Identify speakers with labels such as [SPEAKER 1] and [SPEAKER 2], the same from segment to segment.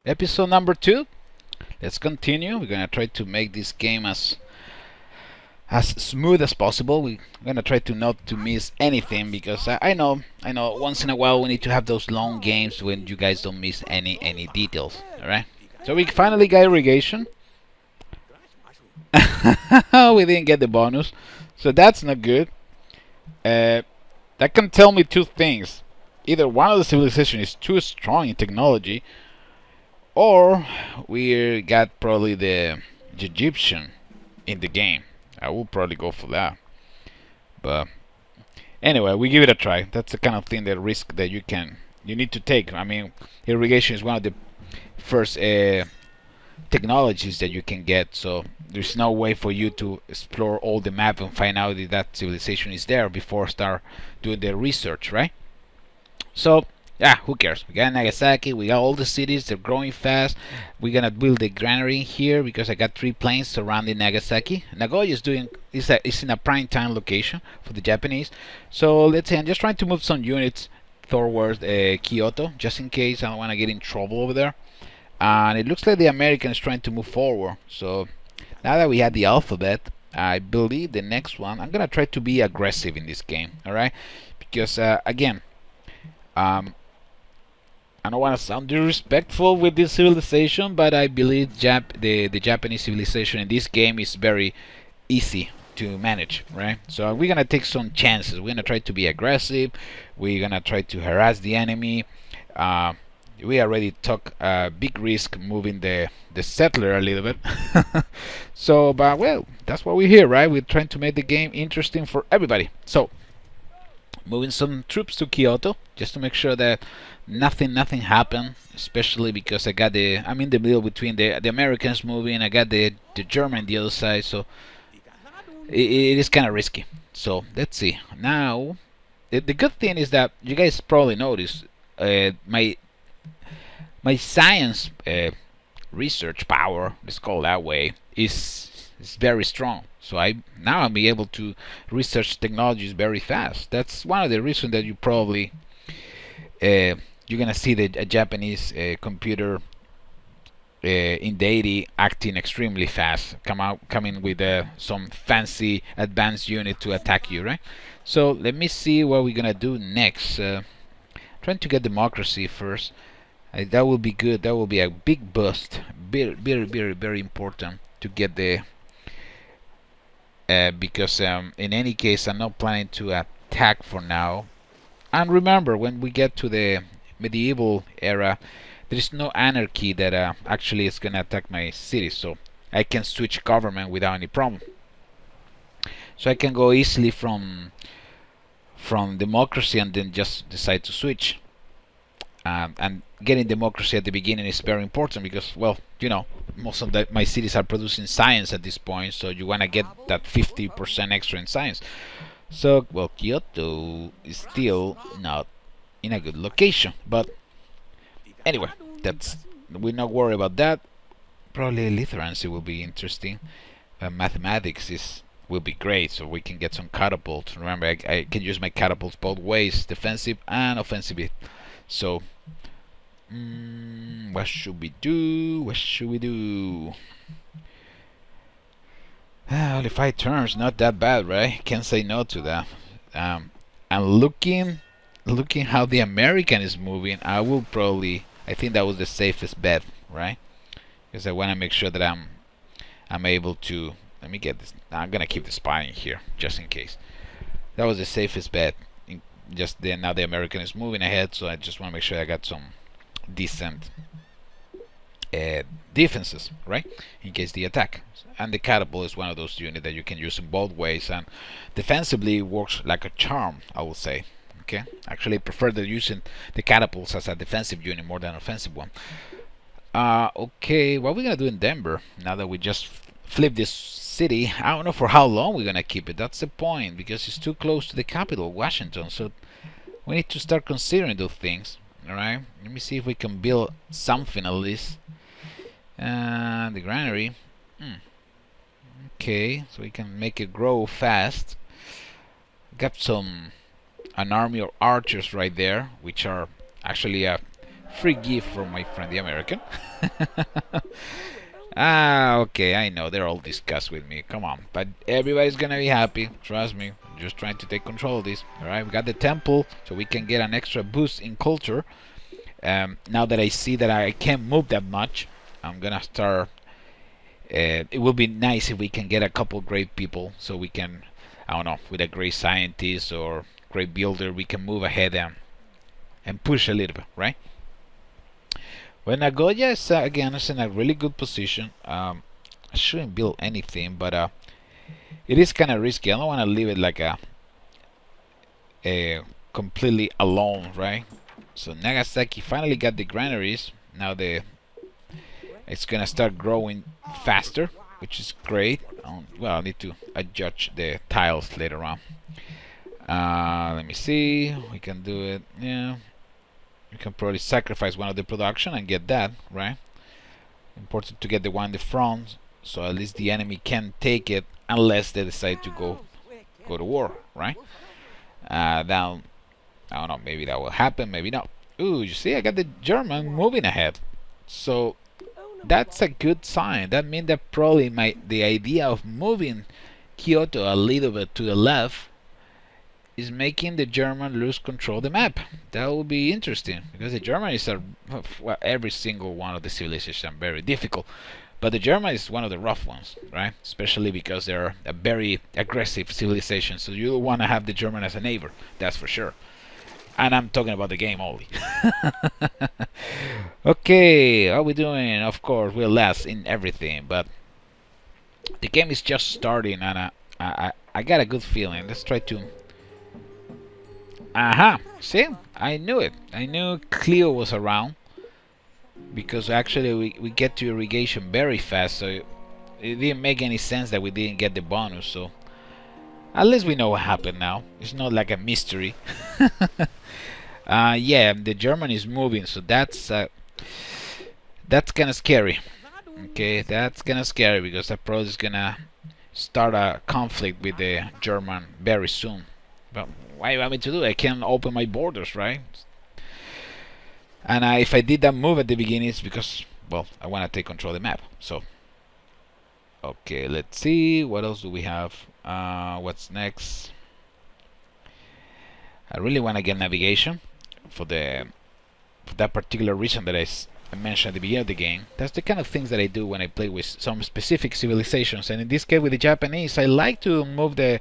[SPEAKER 1] episode number 2. Let's continue. We're gonna try to make this game as smooth as possible. We're gonna try to not to miss anything because I know once in a while we need to have those long games when you guys don't miss any details. All right. So we finally got irrigation. We didn't get the bonus, so that's not good. That can tell me two things. Either one of the civilization is too strong in technology, or we got probably the Egyptian in the game. I will probably go for that. But anyway, we give it a try. That's the kind of thing, that risk that you need to take. I mean, irrigation is one of the first technologies that you can get, so there's no way for you to explore all the map and find out if that civilization is there before start doing the research, right? So yeah, who cares? We got Nagasaki, we got all the cities, they're growing fast. We're gonna build the granary here because I got 3 planes surrounding Nagasaki. Nagoya is in a prime time location for the Japanese. So let's say I'm just trying to move some units towards Kyoto, just in case I don't want to get in trouble over there. And it looks like the Americans trying to move forward. So now that we had the alphabet, I believe the next one, I'm gonna try to be aggressive in this game. All right, because again, I don't want to sound disrespectful with this civilization, but I believe the Japanese civilization in this game is very easy to manage, right? So we're gonna take some chances. We're gonna try to be aggressive. We're gonna try to harass the enemy. We already took a big risk moving the settler a little bit. So, but well, that's what we're here, right? We're trying to make the game interesting for everybody. So, moving some troops to Kyoto just to make sure that nothing happened. Especially because I'm in the middle between the Americans moving. I got the German on the other side, so it is kind of risky. So let's see. Now, the good thing is that you guys probably noticed my science research power, let's call it that way, is very strong. So I'm be able to research technologies very fast. That's one of the reasons that you probably you're gonna see the Japanese computer in deity acting extremely fast, coming with some fancy advanced unit to attack you, right? So let me see what we're gonna do next. Trying to get democracy first. That will be good. That will be a big boost. Very important to get the because in any case I'm not planning to attack for now. And remember, when we get to the medieval era, there is no anarchy that actually is gonna attack my city, so I can switch government without any problem. So I can go easily from democracy and then just decide to switch. And getting democracy at the beginning is very important because, well, most of my cities are producing science at this point, so you want to get that 50% extra in science. So, well, Kyoto is still not in a good location, but anyway, we're not worried about that. Probably literacy will be interesting. Mathematics will be great, so we can get some catapults. Remember, I can use my catapults both ways, defensive and offensive. So, what should we do? Only 5 turns, not that bad, right? Can't say no to that. And looking how the American is moving, I think that was the safest bet, right? Because I want to make sure that I'm able to. Let me get this. I'm gonna keep the spy in here just in case. That was the safest bet. Just then, now the American is moving ahead, so I just want to make sure I got some decent defenses, right, in case the attack. And the catapult is one of those units that you can use in both ways, and defensively works like a charm, I will say. Okay, actually I prefer using the catapults as a defensive unit more than an offensive one. Okay, what are we gonna do in Denver now that we just flip this city? I don't know for how long we're gonna keep it. That's the point, because it's too close to the capital, Washington. So we need to start considering those things. All right. Let me see if we can build something at least. The granary. Okay, so we can make it grow fast. Got an army of archers right there, which are actually Free gift from my friend the American. Ah, okay, I know they're all disgusted with me. Come on, but everybody's gonna be happy. Trust me. I'm just trying to take control of this. All right, we got the temple, so we can get an extra boost in culture. Now that I see that I can't move that much, I'm gonna start. It will be nice if we can get a couple great people, so we can, I don't know, with a great scientist or great builder, we can move ahead and push a little bit, right? Well, Nagoya is again is in a really good position. I shouldn't build anything, but it is kind of risky. I don't want to leave it like a completely alone, right? So Nagasaki finally got the granaries. Now it's gonna start growing faster, which is great. Well, I need to adjust the tiles later on. Let me see. We can do it. Yeah. You can probably sacrifice one of the production and get that, right? Important to get the one in the front, so at least the enemy can take it unless they decide to go to war, right? Now, I don't know, maybe that will happen, maybe not. Ooh, you see, I got the German moving ahead. So that's a good sign. That means that probably the idea of moving Kyoto a little bit to the left is making the German lose control of the map. That will be interesting, because the Germans are, well, every single one of the civilizations are very difficult, but the German is one of the rough ones, right? Especially because they're a very aggressive civilization, so you want to have the German as a neighbor, that's for sure. And I'm talking about the game only. Okay, how are we doing? Of course, we're last in everything, but the game is just starting, and I got a good feeling. Let's try to. Aha! See? I knew it. I knew Cleo was around. Because actually we get to irrigation very fast, so it didn't make any sense that we didn't get the bonus, so at least we know what happened now. It's not like a mystery. Yeah, the German is moving, so that's kinda scary. Okay, that's kinda scary, because that probably is gonna start a conflict with the German very soon. But why do you want me to do it? I can't open my borders, right? And if I did that move at the beginning, it's because, well, I want to take control of the map. So, okay, let's see. What else do we have? What's next? I really want to get navigation for that particular reason that I mentioned at the beginning of the game. That's the kind of things that I do when I play with some specific civilizations. And in this case, with the Japanese, I like to move the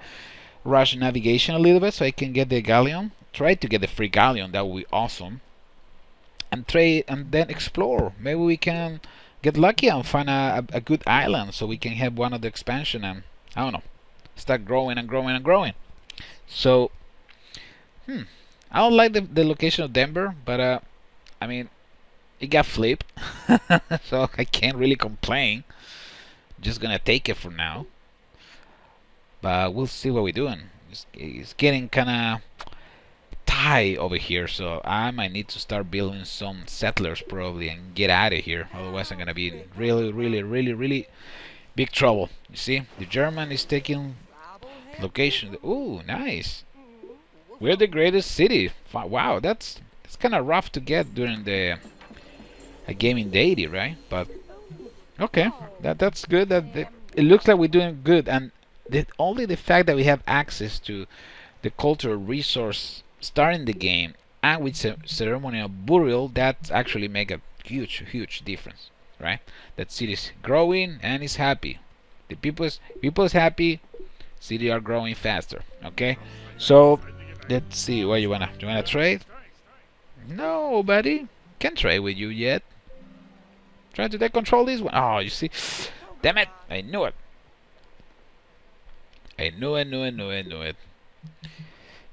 [SPEAKER 1] Russian navigation a little bit so I can get the galleon. Try to get the free galleon. That would be awesome. And trade and then explore. Maybe we can get lucky and find a good island so we can have one of the expansion and, I don't know, start growing and growing and growing. So, I don't like the location of Denver, but I mean, it got flipped, so I can't really complain. Just gonna take it for now, but we'll see what we're doing. It's getting kind of tight over here, so I might need to start building some settlers probably and get out of here. Otherwise, I'm gonna be in really big trouble. You see, the German is taking location. Ooh, nice. We're the greatest city. Wow, that's kind of rough to get during a gaming deity, right? But okay, that's good. It looks like we're doing good, and only the fact that we have access to the cultural resource starting the game and with ceremonial burial, that actually make a huge difference, right? That city's growing and is happy. The people is happy. City are growing faster. Okay, so let's see. What you wanna trade? No, buddy, can't trade with you yet. Trying to take control of this one. Oh, you see, damn it! I knew it. I knew it.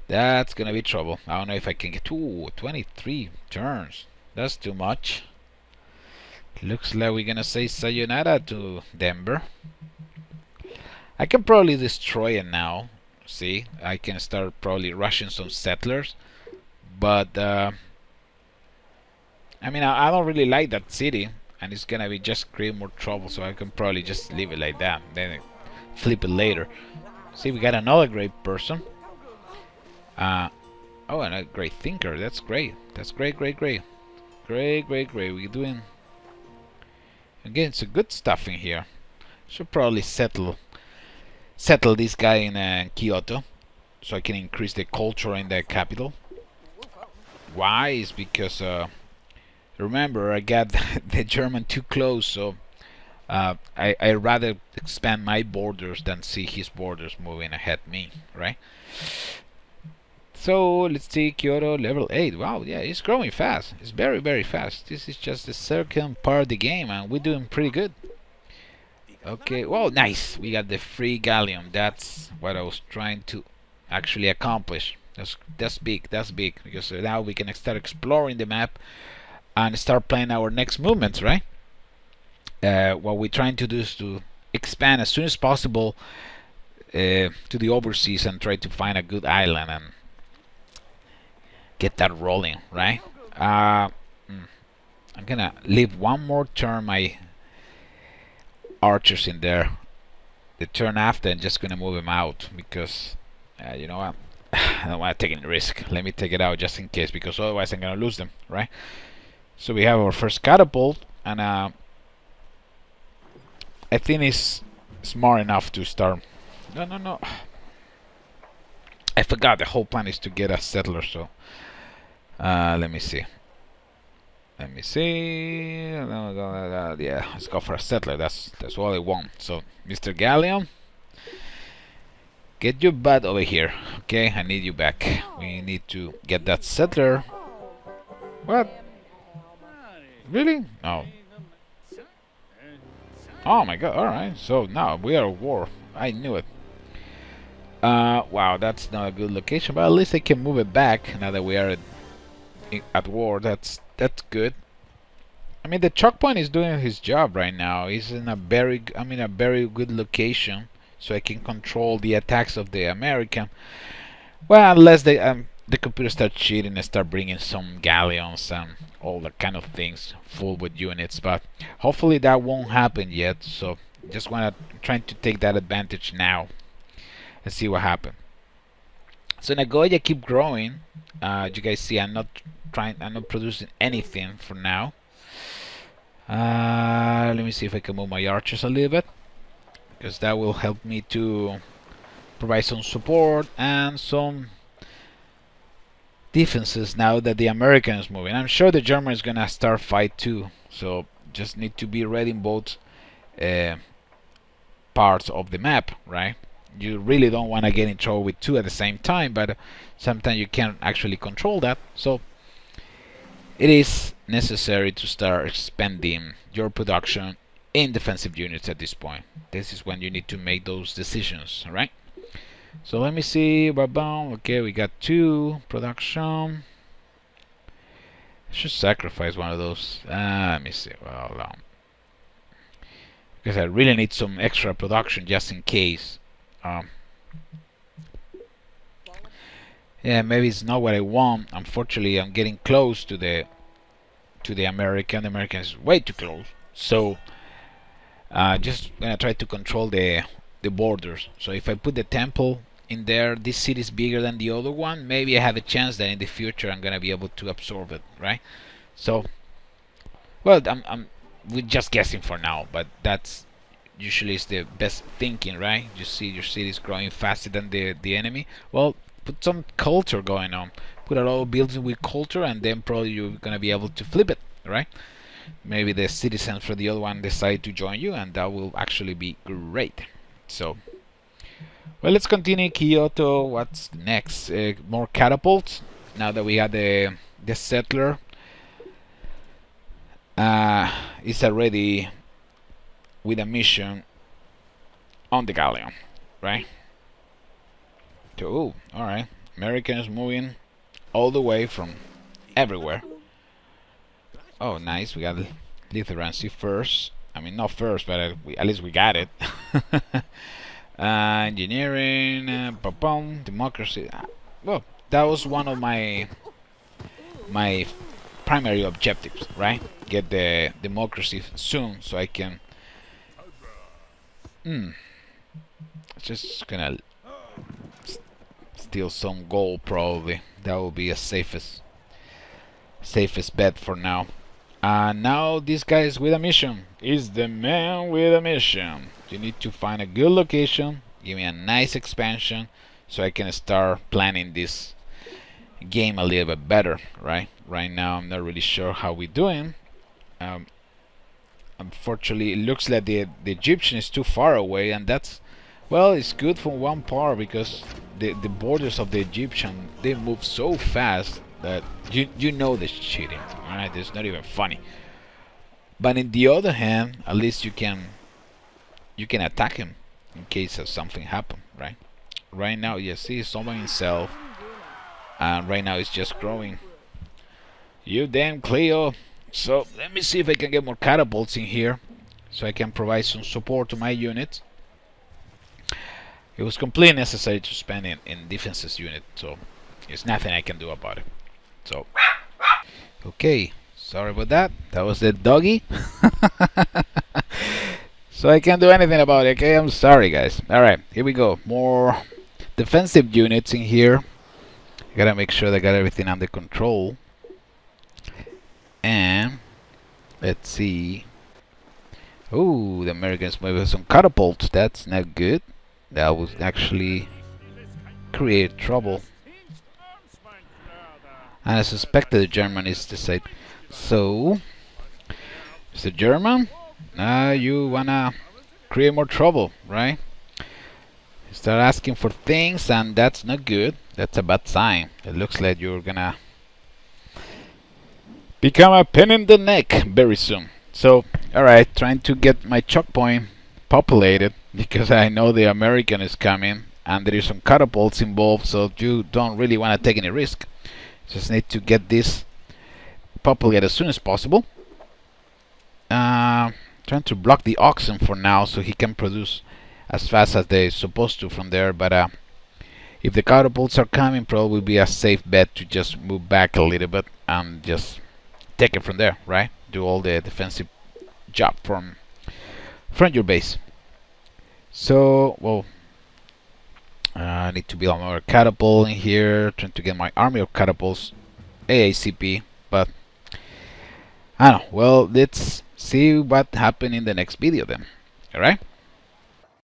[SPEAKER 1] That's gonna be trouble. I don't know if I can get 23 turns. That's too much. Looks like we're gonna say sayonara to Denver. I can probably destroy it now. See, I can start probably rushing some settlers. But I mean, I don't really like that city, and it's gonna be just create more trouble. So I can probably just leave it like that, then flip it later. See, we got another great person. Oh, and a great thinker. That's great. That's great. Great, great, great. We're doing again some good stuff in here. Should probably settle this guy in Kyoto, so I can increase the culture in the capital. Why? Is because remember I got the German too close, so I rather expand my borders than see his borders moving ahead me, right? So let's see, Kyoto level 8. Wow, yeah, it's growing fast. It's very, very fast. This is just the second part of the game, and we're doing pretty good. Okay, well, nice. We got the free galleon. That's what I was trying to actually accomplish. That's big. That's big because now we can start exploring the map and start planning our next movements, right? What we're trying to do is to expand as soon as possible to the overseas and try to find a good island and get that rolling, right? I'm gonna leave one more turn my archers in there. The turn after, I'm just gonna move them out because you know what? I don't want to take any risk. Let me take it out just in case, because otherwise I'm gonna lose them, right? So we have our first catapult, and I think it's smart enough to start. No. I forgot the whole plan is to get a settler. So let me see. Yeah, let's go for a settler. That's all I want. So, Mr. Galleon, get your butt over here. Okay, I need you back. We need to get that settler. What? Really? No. Oh my god, alright. So now we are at war. I knew it. Wow, that's not a good location, but at least I can move it back now that we are at war. That's good. I mean, the choke point is doing his job right now. He's in a very good location, so I can control the attacks of the American. Well, unless the computer start cheating and start bringing some galleons and all that kind of things full with units, but hopefully that won't happen yet. So just trying to take that advantage now and see what happens. So Nagoya keep growing. You guys see, I'm not producing anything for now. Let me see if I can move my archers a little bit, because that will help me to provide some support and some defenses now that the American is moving. I'm sure the German is gonna start fight too, so just need to be ready in both parts of the map, right? You really don't want to get in trouble with two at the same time, but sometimes you can't actually control that, so it is necessary to start expanding your production in defensive units at this point. This is when you need to make those decisions, alright? So let me see, okay, we got 2 production. I should sacrifice one of those. Let me see, well, because I really need some extra production just in case. Yeah, maybe it's not what I want. Unfortunately, I'm getting close to the American. The American is way too close. So just gonna try to control the borders. So if I put the temple in there, this city is bigger than the other one. Maybe I have a chance that in the future I'm gonna be able to absorb it, right? So, well, we're just guessing for now, but that's usually is the best thinking, right? You see your city is growing faster than the enemy. Well, put some culture going on. Put a lot of buildings with culture, and then probably you're gonna be able to flip it, right? Maybe the citizens for the other one decide to join you, and that will actually be great. So, well, let's continue. Kyoto. What's next? More catapults. Now that we have the settler, is already with a mission on the galleon, right? So, all right. Americans moving all the way from everywhere. Oh, nice. We got literacy first. I mean, not first, but at least we got it. Engineering, democracy. Well, that was one of my primary objectives, right? Get the democracy soon, so I can. Just gonna steal some gold, probably. That will be the safest. safest bet for now. Now this guy is with a mission. He's the man with a mission. You need to find a good location, give me a nice expansion, so I can start planning this game a little bit better, right? Right now I'm not really sure how we're doing. Unfortunately, it looks like the Egyptian is too far away, and that's, well, it's good for one part because the borders of the Egyptian, they move so fast that you know they're cheating, alright? It's not even funny. But in the other hand, at least you can attack him in case of something happen, right? Right now, you see someone himself, and right now it's just growing. You damn Cleo. So let me see if I can get more catapults in here, so I can provide some support to my unit. It was completely necessary to spend in defenses unit, so there's nothing I can do about it. So, okay, sorry about that. That was the doggy. So I can't do anything about it, okay? I'm sorry, guys. Alright, here we go. More defensive units in here. I gotta make sure they got everything under control. And let's see. Oh, the Americans moving some catapults. That's not good. That would actually create trouble. And I suspected the German is the side. So, Mr. German, you wanna create more trouble, right? You start asking for things, and that's not good. That's a bad sign. It looks like you're gonna become a pain in the neck very soon. So, alright, trying to get my choke point populated because I know the American is coming and there is some catapults involved, so you don't really want to take any risk. Just need to get this populated as soon as possible. Trying to block the oxen for now so he can produce as fast as they're supposed to from there, but if the catapults are coming, probably will be a safe bet to just move back a little bit and just take it from there, right? Do all the defensive job from your base. So, well, I need to build another catapult in here, trying to get my army of catapults AACP, but I don't know. Well, let's see what happened in the next video then. Alright?